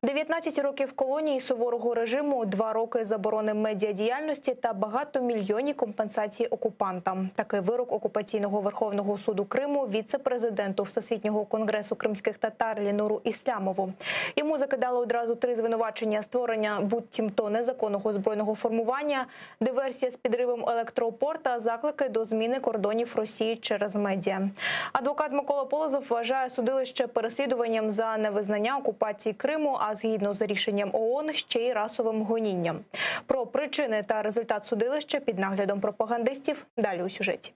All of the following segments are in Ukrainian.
19 років колонії суворого режиму, 2 роки заборони медіадіяльності та багатомільйонні компенсації окупантам. Такий вирок окупаційного Верховного суду Криму віце-президенту Всесвітнього конгресу кримських татар Лінуру Іслямову. Йому закидали одразу 3 звинувачення: створення буцімто незаконного збройного формування, диверсія з підривом електроопор та заклики до зміни кордонів Росії через медіа. Адвокат Микола Полозов вважає судилище переслідуванням за невизнання окупації Криму, а згідно з рішенням ООН ще й расовим гонінням. Про причини та результат судилища під наглядом пропагандистів далі у сюжеті.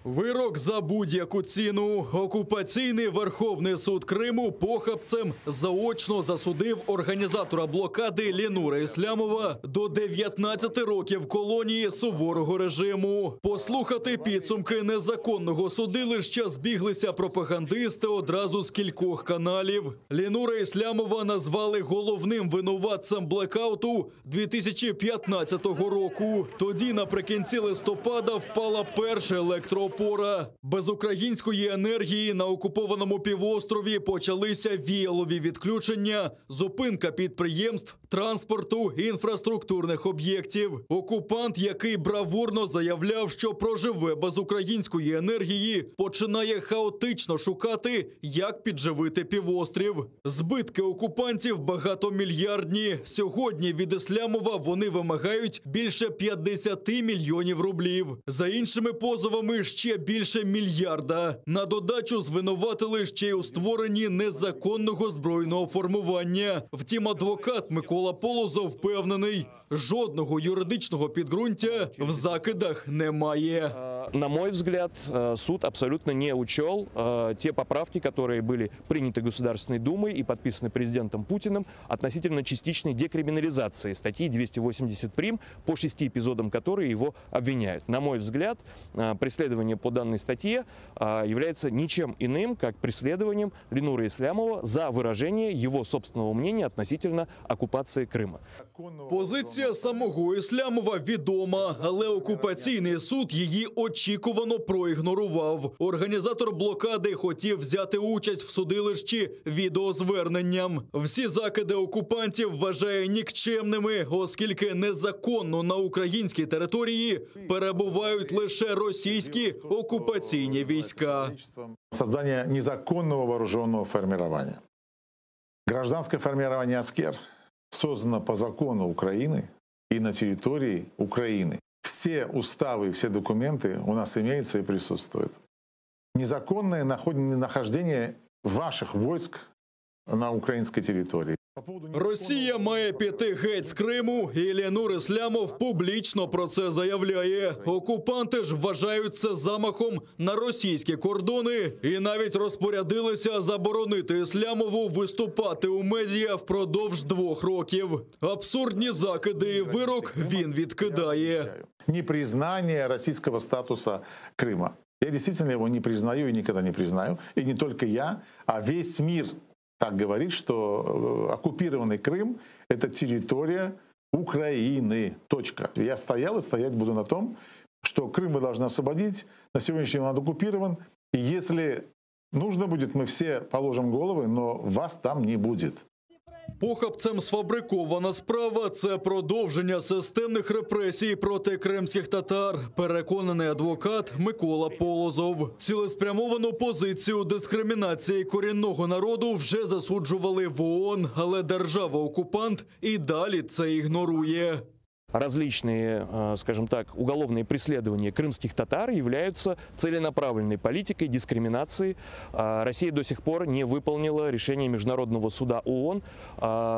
Вирок за будь-яку ціну. Окупаційний Верховний суд Криму похабцем заочно засудив організатора блокади Лінура Іслямова до 19 років колонії суворого режиму. Послухати підсумки незаконного судилища збіглися пропагандисти одразу з кількох каналів. Лінура Іслямова назвали головним винуватцем блекауту 2015 року. Тоді наприкінці листопада впала перша електроопора. Без української енергії на окупованому півострові почалися віялові відключення, зупинка підприємств, транспорту, інфраструктурних об'єктів. Окупант, який бравурно заявляв, що проживе без української енергії, починає хаотично шукати, як підживити півострів. Збитки окупантів багатомільярдні. Сьогодні від Іслямова вони вимагають більше 50 мільйонів рублів. За іншими позовами ще більше мільярда. На додачу звинуватили ще й у створенні незаконного збройного формування. Втім, адвокат Микола Полозов впевнений, жодного юридичного підґрунтя в закидах немає. На мой взгляд, суд абсолютно не учел те поправки, которые были приняты Государственной Думой и подписаны президентом Путиным относительно частичной декриминализации статьи 280 прим, по 6 эпизодам которой его обвиняют. На мой взгляд, преследование по данной статье является ничем иным, как преследованием Линура Ислямова за выражение его собственного мнения относительно оккупации Крыма. Позиція самого Іслямова відома, але окупаційний суд її очікувано проігнорував. Організатор блокади хотів взяти участь в судилищі відеозверненням. Всі закиди окупантів вважає нікчемними, оскільки незаконно на українській території перебувають лише російські окупаційні війська. Создание незаконного вооруженного формирования. Гражданское формирование «Аскер» создано по закону Украины и на территории Украины. Все уставы, все документы у нас имеются и присутствуют. Незаконное нахождение ваших войск на украинской территории. Росія має піти геть з Криму, і Лінур Іслямов публічно про це заявляє. Окупанти ж вважають це замахом на російські кордони і навіть розпорядилися заборонити Іслямову виступати у медіа впродовж 2 років. Абсурдні закиди і вирок він відкидає. Непризнание российского статуса Крыма. Я действительно его не признаю и никогда не признаю. И не только я, а весь мир так говорит, что оккупированный Крым – это территория Украины. Точка. Я стоял и стоять буду на том, что Крым мы должны освободить. На сегодняшний день он оккупирован. И если нужно будет, мы все положим головы, но вас там не будет. Похабцем сфабрикована справа – це продовження системних репресій проти кримських татар, переконаний адвокат Микола Полозов. Цілеспрямовану позицію дискримінації корінного народу вже засуджували в ООН, але держава-окупант і далі це ігнорує. Различные, скажем так, уголовные преследования крымских татар являются целенаправленной политикой дискриминации. Россия до сих пор не выполнила решение Международного суда ООН,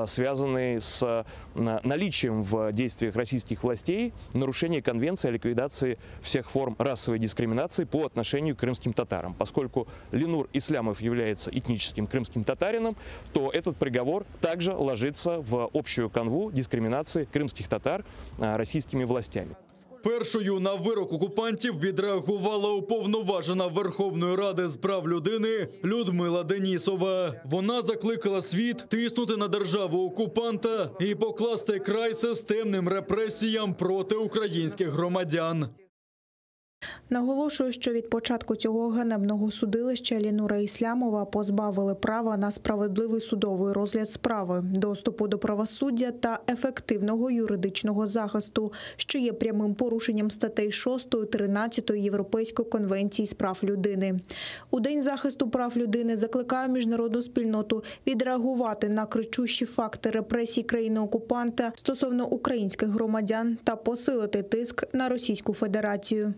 связанные с наличием в действиях российских властей нарушения Конвенции о ликвидации всех форм расовой дискриминации по отношению к крымским татарам. Поскольку Линур Ислямов является этническим крымским татарином, то этот приговор также ложится в общую канву дискриминации крымских татар російськими властями. Першою на вирок окупантів відреагувала уповноважена Верховної Ради з прав людини Людмила Денісова. Вона закликала світ тиснути на державу-окупанта і покласти край системним репресіям проти українських громадян. Наголошую, що від початку цього ганебного судилища Іллінура Іслямова позбавили права на справедливий судовий розгляд справи, доступу до правосуддя та ефективного юридичного захисту, що є прямим порушенням статей 6, 13 Європейської конвенції з прав людини. У День захисту прав людини закликаю міжнародну спільноту відреагувати на кричущі факти репресій країни-окупанта стосовно українських громадян та посилити тиск на Російську Федерацію.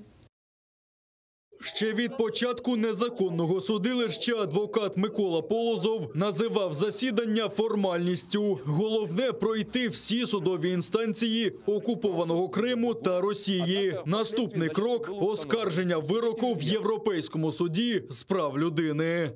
Ще від початку незаконного судилища адвокат Микола Полозов називав засідання формальністю. Головне – пройти всі судові інстанції окупованого Криму та Росії. Наступний крок – оскарження вироку в Європейському суді з прав людини.